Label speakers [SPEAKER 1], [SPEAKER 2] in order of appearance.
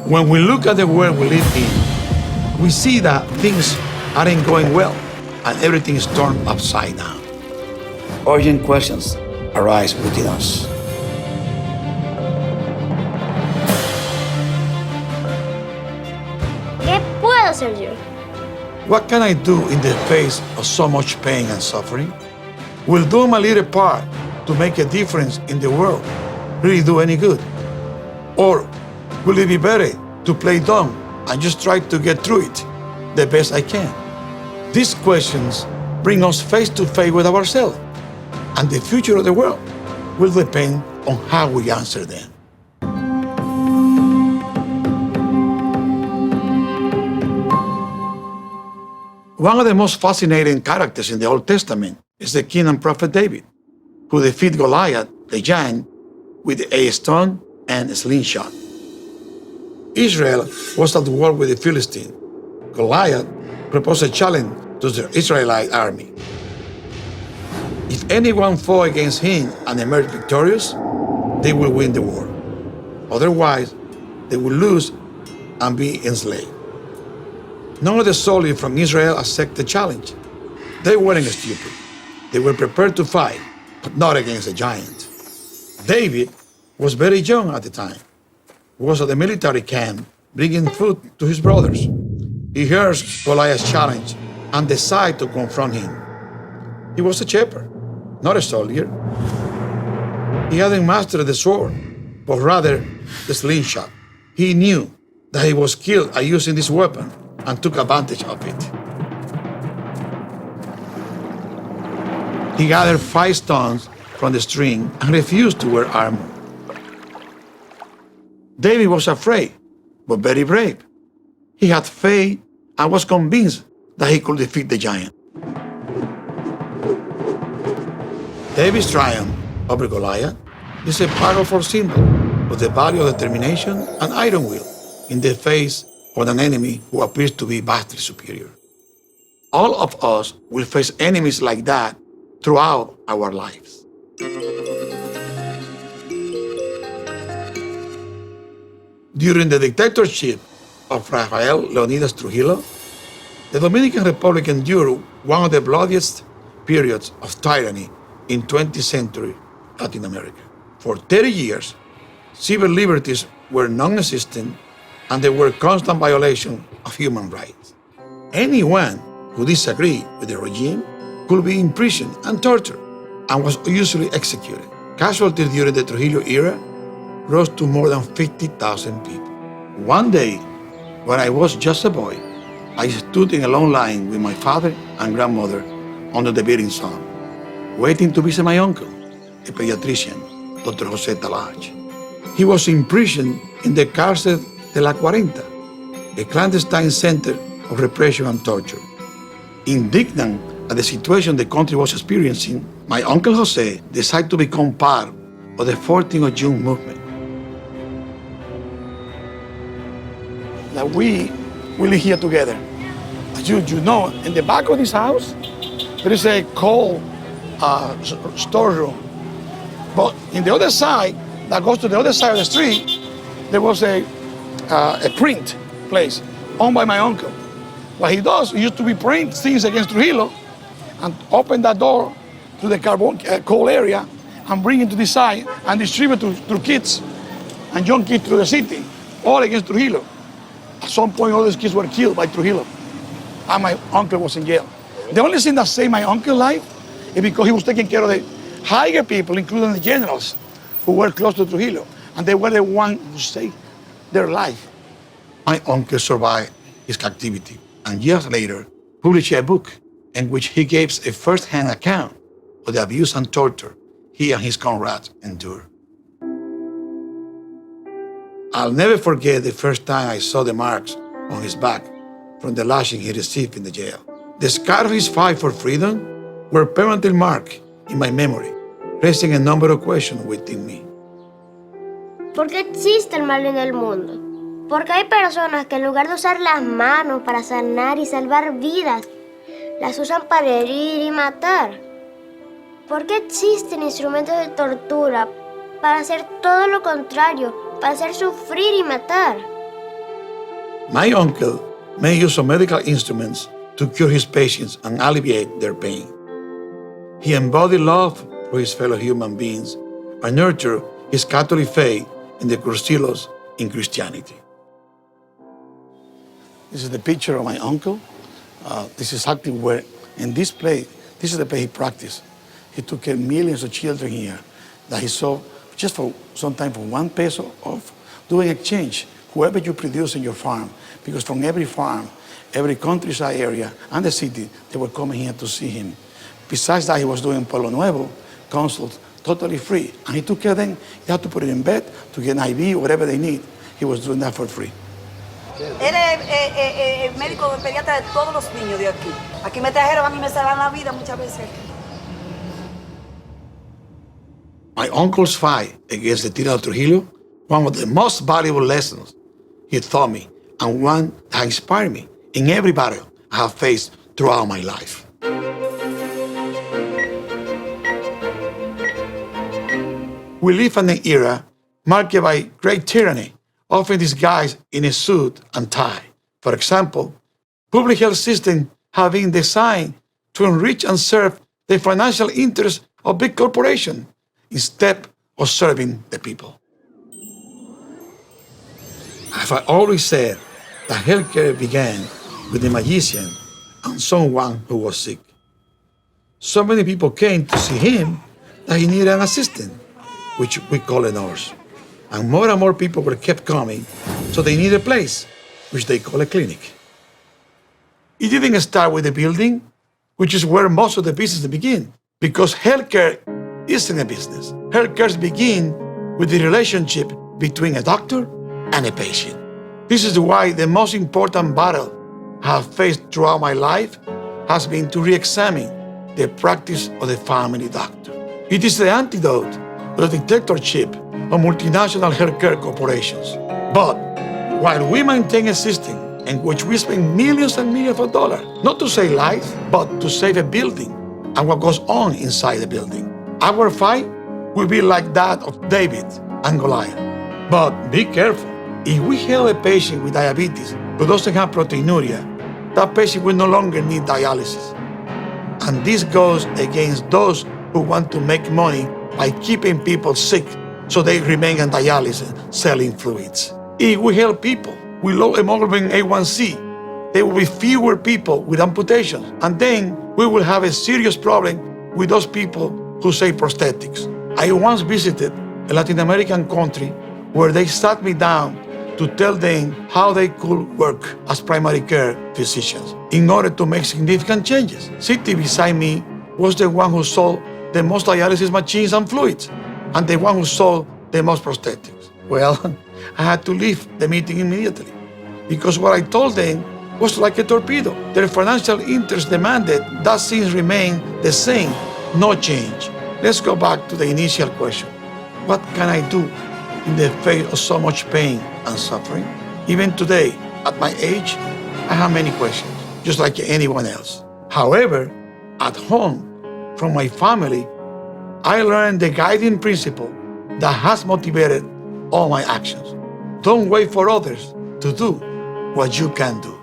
[SPEAKER 1] When we look at the world we live in, we see that things aren't going well and everything is turned upside down. Urgent questions arise within us.
[SPEAKER 2] ¿Qué puedo hacer yo?
[SPEAKER 1] What can I do in the face of so much pain and suffering? Will doing my little part to make a difference in the world really do any good? Or will it be better to play dumb and just try to get through it the best I can? These questions bring us face to face with ourselves, and the future of the world will depend on how we answer them. One of the most fascinating characters in the Old Testament is the king and prophet David, who defeated Goliath, the giant, with a stone and a slingshot. Israel was at war with the Philistines. Goliath proposed a challenge to the Israelite army. If anyone fought against him and emerged victorious, they will win the war. Otherwise, they will lose and be enslaved. None of the soldiers from Israel accepted the challenge. They weren't stupid. They were prepared to fight, but not against a giant. David was very young at the time. He was at the military camp bringing food to his brothers. He heard Goliath's challenge and decided to confront him. He was a shepherd, not a soldier. He hadn't mastered the sword, but rather the slingshot. He knew that he was skilled at using this weapon and took advantage of it. He gathered 5 stones from the string and refused to wear armor. David was afraid, but very brave. He had faith and was convinced that he could defeat the giant. David's triumph over Goliath is a powerful symbol of the value of determination and iron will in the face of an enemy who appears to be vastly superior. All of us will face enemies like that throughout our lives. During the dictatorship of Rafael Leonidas Trujillo, the Dominican Republic endured one of the bloodiest periods of tyranny in 20th century Latin America. For 30 years, civil liberties were non-existent and there were constant violations of human rights. Anyone who disagreed with the regime could be imprisoned and tortured and was usually executed. Casualties during the Trujillo era rose to more than 50,000 people. One day, when I was just a boy, I stood in a long line with my father and grandmother under the beating sun, waiting to visit my uncle, a pediatrician, Dr. Ramón Tallaj. He was imprisoned in the Cárcel de la 40, a clandestine center of repression and torture. Indignant at the situation the country was experiencing, my Uncle Jose decided to become part of the 14th of June movement. That we live here together. As you know, in the back of this house, there is a coal storeroom. But in the other side, that goes to the other side of the street, there was a print place owned by my uncle. What he does, he used to be print things against Trujillo and open that door to the coal area and bring it to this side and distribute to kids and young kids through the city, all against Trujillo. At some point, all these kids were killed by Trujillo, and my uncle was in jail. The only thing that saved my uncle's life is because he was taking care of the higher people, including the generals, who were close to Trujillo, and they were the ones who saved their life. My uncle survived his captivity, and years later, published a book in which he gives a first-hand account of the abuse and torture he and his comrades endured. I'll never forget the first time I saw the marks on his back from the lashing he received in the jail. The scars of his fight for freedom were permanently marked in my memory, raising a number of questions within me.
[SPEAKER 2] ¿Por qué existe el mal en el mundo? Porque hay personas que en lugar de usar las manos para sanar y salvar vidas, las usan para herir y matar. ¿Por qué existen instrumentos de tortura para hacer todo lo contrario, para hacer sufrir y matar?
[SPEAKER 1] My uncle made use of medical instruments to cure his patients and alleviate their pain. He embodied love for his fellow human beings and nurtured his Catholic faith in the Crucilos in Christianity. This is the picture of my uncle. This is exactly where, in this place, this is the place he practiced. He took care of millions of children here that he saw just for sometimes for $1 of doing exchange, whoever you produce in your farm, because from every farm, every countryside area and the city, they were coming here to see him. Besides that, he was doing Pueblo Nuevo consults totally free. And he took care of them. They had to put it in bed to get an IV, whatever they need. He was doing that for free.
[SPEAKER 3] Él es médico pediatra de todos los niños de aquí. Aquí me trajeron, a mí me salvan la vida muchas veces.
[SPEAKER 1] My uncle's fight against the Tira de Trujillo, one of the most valuable lessons he taught me, and one that inspired me in every battle I have faced throughout my life. We live in an era marked by great tyranny, often disguised in a suit and tie. For example, public health systems have been designed to enrich and serve the financial interests of big corporations instead of serving the people. I've always said that healthcare began with a magician and someone who was sick. So many people came to see him that he needed an assistant, which we call a nurse. And more people were kept coming, so they need a place, which they call a clinic. It didn't start with the building, which is where most of the business begin, because healthcare isn't a business. Healthcare begins with the relationship between a doctor and a patient. This is why the most important battle I have faced throughout my life has been to re-examine the practice of the family doctor. It is the antidote to the dictatorship of multinational healthcare corporations. But while we maintain a system in which we spend millions and millions of dollars, not to save lives, but to save a building and what goes on inside the building, our fight will be like that of David and Goliath. But be careful. If we help a patient with diabetes who doesn't have proteinuria, that patient will no longer need dialysis. And this goes against those who want to make money by keeping people sick so they remain on dialysis, selling fluids. If we help people with low hemoglobin A1C, there will be fewer people with amputations. And then we will have a serious problem with those people who say prosthetics. I once visited a Latin American country where they sat me down to tell them how they could work as primary care physicians in order to make significant changes. Sitting beside me was the one who sold the most dialysis machines and fluids, and the one who sold the most prosthetics. Well, I had to leave the meeting immediately because what I told them was like a torpedo. Their financial interests demanded that things remain the same, no change. Let's go back to the initial question. What can I do in the face of so much pain and suffering? Even today, at my age, I have many questions, just like anyone else. However, at home, from my family, I learned the guiding principle that has motivated all my actions. Don't wait for others to do what you can do.